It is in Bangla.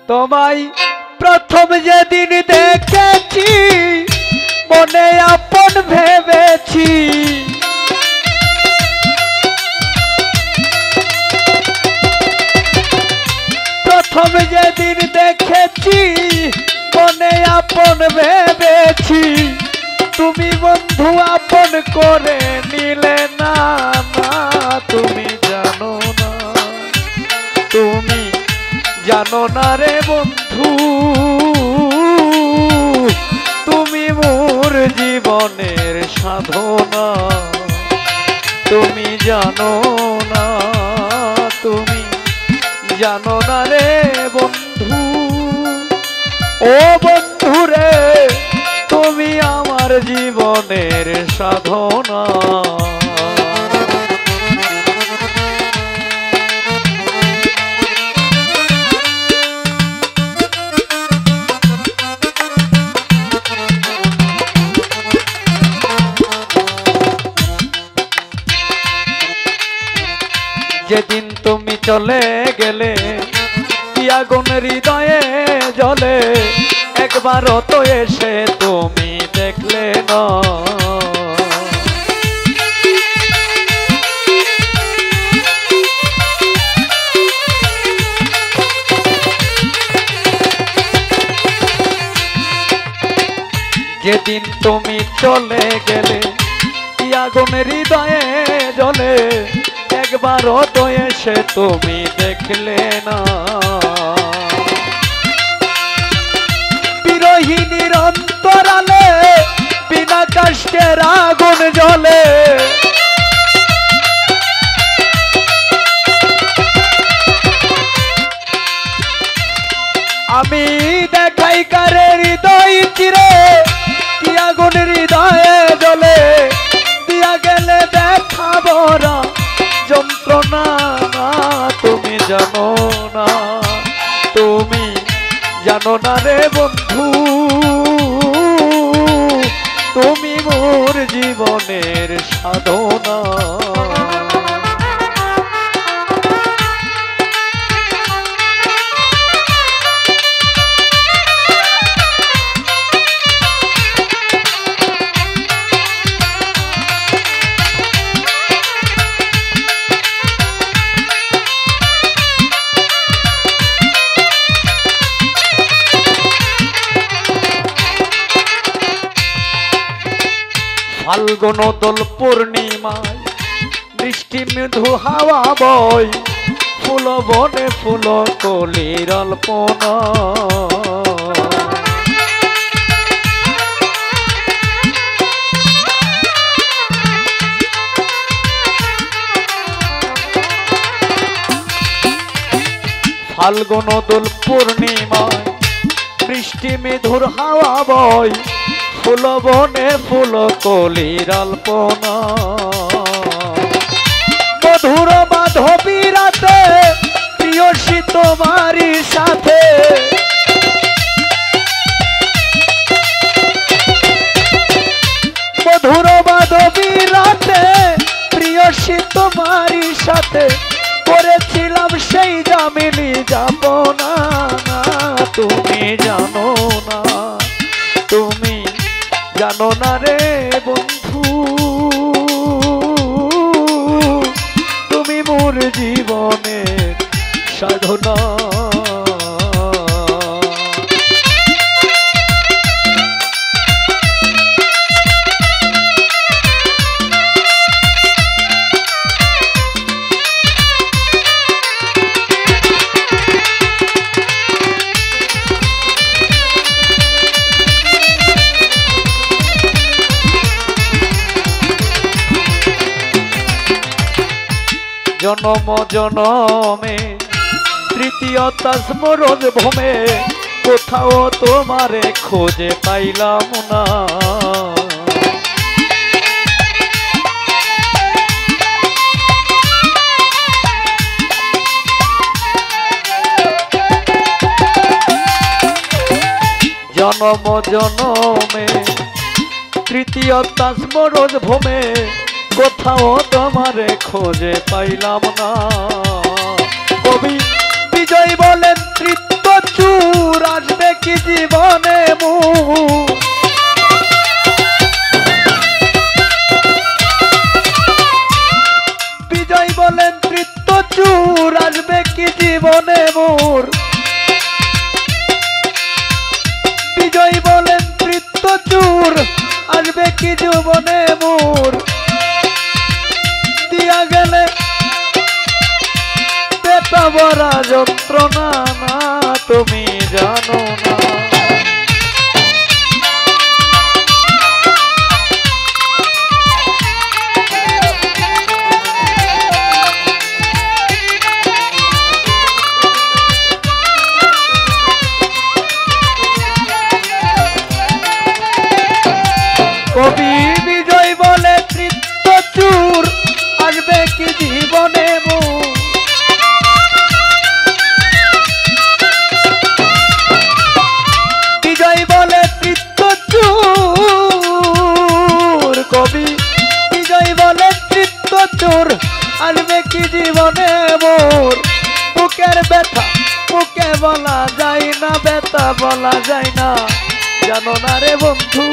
তোমায় প্রথম যেদিন দেখেছি মনে আপন ভেবেছি, প্রথম যেদিন দেখেছি মনে আপন ভেবেছি, তুমি বন্ধু আপন করে নিলে না, না তুমি জানো না, তুমি জানো না রে বন্ধু, তুমি মোর জীবনের সাধনা, তুমি জানো না, তুমি জানো না রে বন্ধু, ও বন্ধু রে তুমি আমার জীবনের সাধনা। যেদিন তুমি চলে গেলে আগুন হৃদয়ে জ্বলে, একবারও তো এসে তুমি দেখলে না, যেদিন তুমি চলে গেলে আগুন হৃদয়ে জ্বলে, একবারও তো এসে তুমি দেখলে না, বিরহিণীর অন্তরালে বিনা কষ্টের আগুন জ্বলে, আমি দেখাই কারে হৃদয় চিরে কি আগুন হৃদয়ে জ্বলে, দিয়া গেলে দেখাবো না যন্ত্রণা, তুমি জানো না, তুমি জানো না রে বন্ধু, তুমি মোর জীবনের সাধনা। ফাল্গুন দোল পূর্ণিমায় বৃষ্টি মৃদু হাওয়া বয়, ফুল বনে ফুল কলির অল্পনা, ফাল্গুন দোল পূর্ণিমায় বৃষ্টি মৃদুর হাওয়া বয়, ফুল বনে ফুল কলির অল্পনা, মধুর মাধবী রাতে প্রিয়সী তোমারই সাথে, মধুর মাধবী রাতে প্রিয়সী তোমারই সাথে, করেছিলাম সেই জামিনী যাব না, তুমি জানো না, তুমি জানো না রে বন্ধু, তুমি মোর জীবনের সাধনা। জনম জনমে তৃতীয় তাসমরজ ভূমে, কোথাও তোমারে খোঁজে পাইলাম না, জনম জনমে তৃতীয় তাসমরোজ ভূমে কোথাও তোমারে খোঁজে পাইলাম না। কবি বিজয় বলেন তৃপ্ত চূর আসবে কি জীবনে বিজয় বলেন তৃপ্ত চূর আসবে কি জীবনে মোর। বিজয় বলেন তৃপ্ত চূর আসবে কি জীবনে মোর। দিয়া গেলে পেটা ভরা যন্ত্রণা না তুমি জানো না। কবি বিজয় বলে তৃপ্ত চূর আসবে কি জীবনে বিজয় বলে তৃপ্ত চূর। কবি বিজয় বলে তৃপ্ত চূর আসবে কি জীবনে মোর। বুকের ব্যথা বুকে বলা যায় না, ব্যথা বলা যায় না, জানো না রে বন্ধু।